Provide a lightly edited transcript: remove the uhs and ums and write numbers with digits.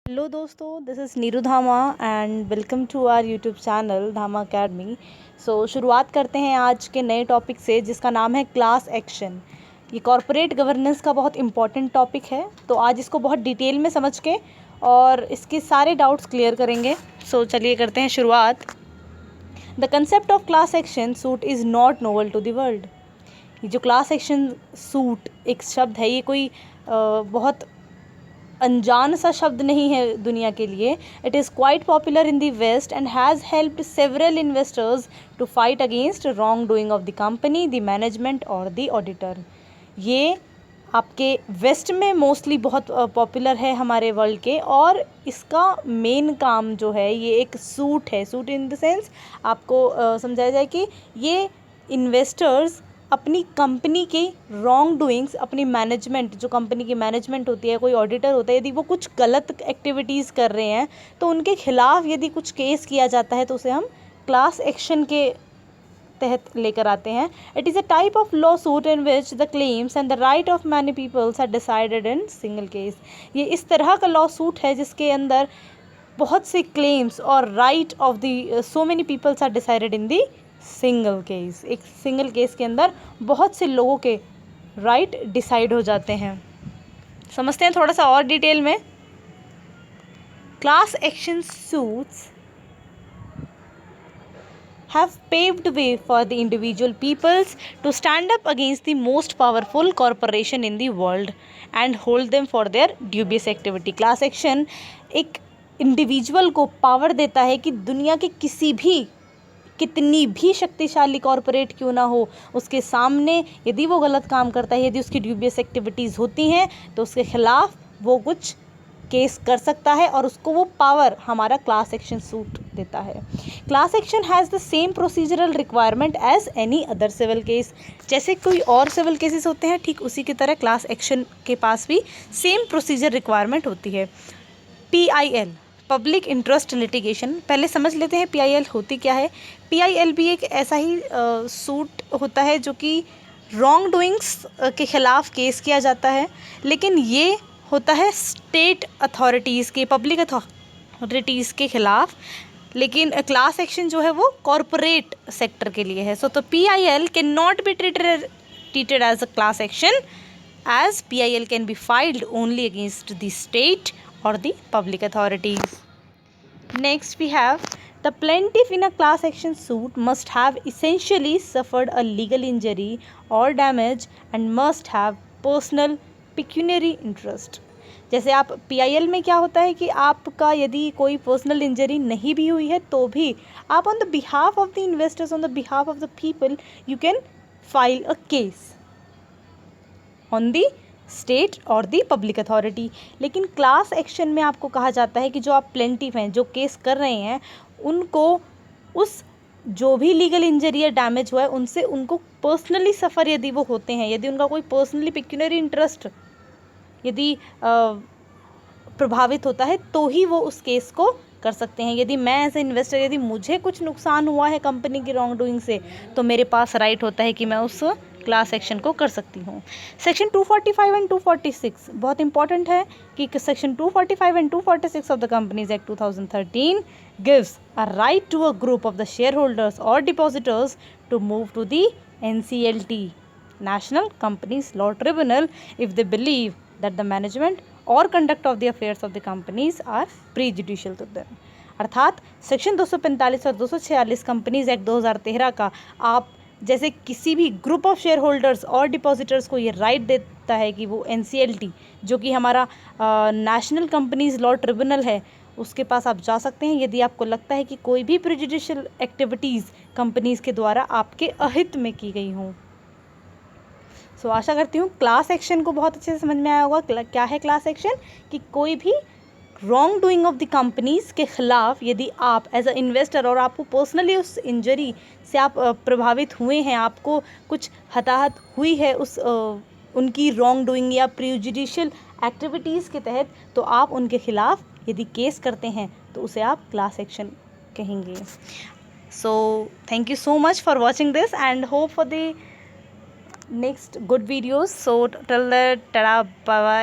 Hello दोस्तों, this is Neeru Dhama and welcome to our YouTube channel Dhama academy. शुरुआत करते हैं आज के नए टॉपिक से, जिसका नाम है क्लास एक्शन। ये कॉरपोरेट गवर्नेंस का बहुत इंपॉर्टेंट टॉपिक है, तो आज इसको बहुत डिटेल में समझ के और इसके सारे डाउट्स क्लियर करेंगे। चलिए करते हैं शुरुआत। The concept of class action suit is not novel to the world. ये जो क्लास एक्शन सूट एक शब्द है, ये कोई बहुत अनजान सा शब्द नहीं है दुनिया के लिए। It is quite popular in the west and has helped several investors to fight against wrong doing of the company, the management और द ऑडिटर। ये आपके वेस्ट में मोस्टली बहुत पॉपुलर है हमारे वर्ल्ड के, और इसका मेन काम जो है ये एक सूट है। सूट इन द सेंस आपको समझाया जाए कि ये इन्वेस्टर्स अपनी कंपनी के रॉन्ग डूइंग्स, अपनी मैनेजमेंट, जो कंपनी की मैनेजमेंट होती है, कोई ऑडिटर होता है, यदि वो कुछ गलत एक्टिविटीज़ कर रहे हैं तो उनके खिलाफ यदि कुछ केस किया जाता है तो उसे हम क्लास एक्शन के तहत लेकर आते हैं। It is a type of lawsuit in which the claims and the right of many peoples are decided in single case. ये इस तरह का लॉ सूट है जिसके अंदर बहुत से क्लेम्स और right of the so many peoples are decided in the single case. एक सिंगल केस के अंदर बहुत से लोगों के राइट डिसाइड हो जाते हैं। समझते हैं थोड़ा सा और डिटेल में। Class action suits have paved way for the individual peoples to stand up against the most powerful corporation in the world and hold them for their dubious activity. Class action एक individual को power देता है कि दुनिया के किसी भी, कितनी भी शक्तिशाली कॉरपोरेट क्यों ना हो, उसके सामने यदि वो गलत काम करता है, यदि उसकी ड्यूबियस एक्टिविटीज़ होती हैं, तो उसके खिलाफ वो कुछ केस कर सकता है, और उसको वो पावर हमारा क्लास एक्शन सूट देता है। Class action has the same procedural requirement as any other civil case. जैसे कोई और सिविल केसेस होते हैं, ठीक उसी की तरह क्लास एक्शन के पास भी सेम प्रोसीजर रिक्वायरमेंट होती है। PIL, public interest litigation. पहले समझ लेते हैं PIL होती क्या है। PIL भी एक ऐसा ही सूट होता है जो कि रॉन्ग डूइंग्स के खिलाफ केस किया जाता है, लेकिन ये होता है स्टेट अथॉरिटीज़ के, पब्लिक अथॉरिटीज़ के खिलाफ। लेकिन क्लास एक्शन जो है वो कॉरपोरेट सेक्टर के लिए है। तो PIL can not be treated as a class action, as PIL can be filed only against the state or the public authorities. Next we have the plaintiff in a class action suit must have essentially suffered a legal injury or damage and must have personal pecuniary interest. जैसे आप PIL में क्या होता है कि आपका यदि कोई पर्सनल इंजरी नहीं भी हुई है तो भी आप on the behalf of the investors, on the behalf of the people, you can file a case on the state और दी पब्लिक अथॉरिटी। लेकिन क्लास एक्शन में आपको कहा जाता है कि जो आप प्लेंटिफ हैं, जो केस कर रहे हैं, उनको उस जो भी लीगल इंजरी या डैमेज हुआ है उनसे उनको पर्सनली सफ़र यदि वो होते हैं, यदि उनका कोई पर्सनली पिक्यूनरी इंटरेस्ट यदि प्रभावित होता है, तो ही वो उस केस को कर सकते हैं। यदि मैं एज ए इन्वेस्टर, यदि मुझे कुछ नुकसान हुआ है कंपनी की रॉन्ग डूइंग से, तो मेरे पास राइट होता है कि मैं उस क्लास एक्शन को कर सकती हूँ। सेक्शन 245 एंड 246 बहुत इंपॉर्टेंट है कि section 245 and 246 of the companies act 2013 gives a right to a group of the shareholders और depositors to move to the NCLT, National Companies Law Tribunal, if they believe that the management or conduct of the affairs of the companies are prejudicial to them। अर्थात section 245 और 246 companies act 2013 का आप जैसे किसी भी group of share holders और depositors को ये राइट देता है कि वो NCLT, जो कि हमारा नेशनल कंपनीज लॉ ट्रिब्यूनल है, उसके पास आप जा सकते हैं यदि आपको लगता है कि कोई भी प्रेजुडिशियल एक्टिविटीज़ कंपनीज़ के द्वारा आपके अहित में की गई हों। आशा करती हूँ क्लास एक्शन को बहुत अच्छे से समझ में आया होगा। क्या है क्लास एक्शन? कि कोई भी wrong doing of the companies के ख़िलाफ़ यदि आप एज अ इन्वेस्टर, और आपको पर्सनली उस इंजरी से आप प्रभावित हुए हैं, आपको कुछ हताहत हुई है उस उनकी रॉन्ग डूइंग या प्रेजुडिशियल एक्टिविटीज़ के तहत, तो आप उनके खिलाफ़ यदि केस करते हैं तो उसे आप क्लास एक्शन कहेंगे। Thank you so much for watching this and hope for the next good videos. Till that, tada, bye bye.